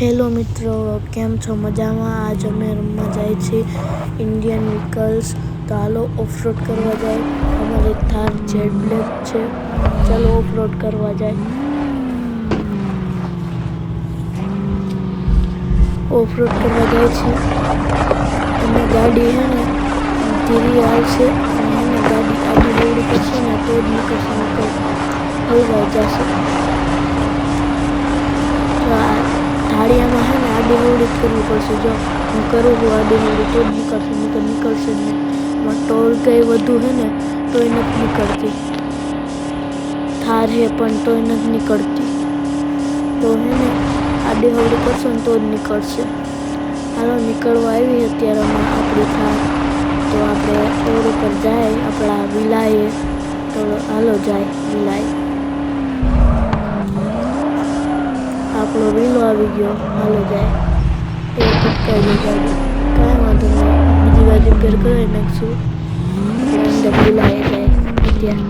Hello મિત્રો, કેમ છો? મજામાં? આજ અમે રમવા જાય છીએ ઇન્ડિયન વ્હીકલ્સ. તો હાલો ઓફરોડ કરવા જાય. અમારી થાર જેડ બ્લેક છે. ચાલો ઓફરોડ કરવા જાય. ઓફરોડ કરવા જાય છે અને ગાડી હે ને ધીરી હાલશે અને એને ગાડી આડી દોડી કરશે ને તો જ નીકળશે, હલવાઈ જશે. તો આ ઢાળિયામાં હે ને આડી હવડી જ કરવી પડશે. જો હું કરું છું આડી હવડી તો જ નીકળશે જ નહીં. એમાં ટોલ કંઈ વધુ હે ને તોય નથી નીકળતી. થાર હે પણ તોય નથી નીકળતી. તો હે ને આડી હવડી કરશો ને તો જ નીકળશે. હાલો નીકળવા આવી અત્યારે આપણી થાર. તો આપણે રોડ ઉપર જાય આપણા વિલાએ. તો હાલો જાય વિલાએ. આપણો વિલો આવી ગયો. હાલો જાય. એ ભટકાઈ ગઈ ગાડી. કાંઈ વાંધો નહીં, બીજી બાજુ રિપેર કરાવી નાખશું. આપણે અંદર વિલાએ જાય અત્યારે.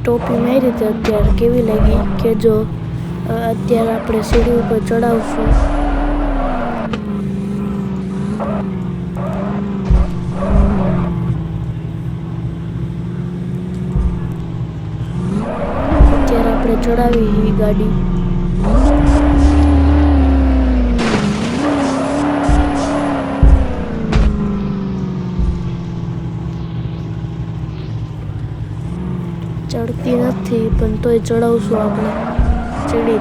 ટોપી મારી રીતે અત્યારે કેવી લાગી કે જો અત્યારે આપણે સીડી ઉપર ચડાવશું. અત્યારે આપણે ચડાવી ગાડી. ચડતી નથી પણ તોય ચડાવશું આપણે. ચડી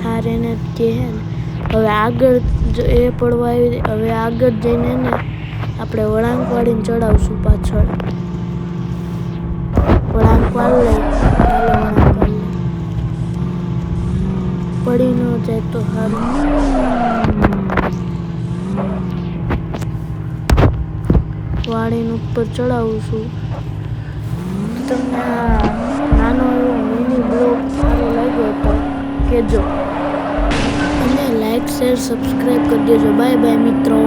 થાર એને કહે ને. હવે આગળ એ પડવા આવી. હવે આગળ જઈને ને આપણે વળાંક વાળીને ચડાવશું પાછળ. વળાંક વાળી લે. પડી ન જાય તો સારું. વાળીને ઉપર ચડાવું છું. તમને આ નાનો એવો મિની બ્લોગ સારો લાગ્યો તો કહેજો અને લાઈક શેર સબસ્ક્રાઈબ કરી દેજો. બાય બાય મિત્રો.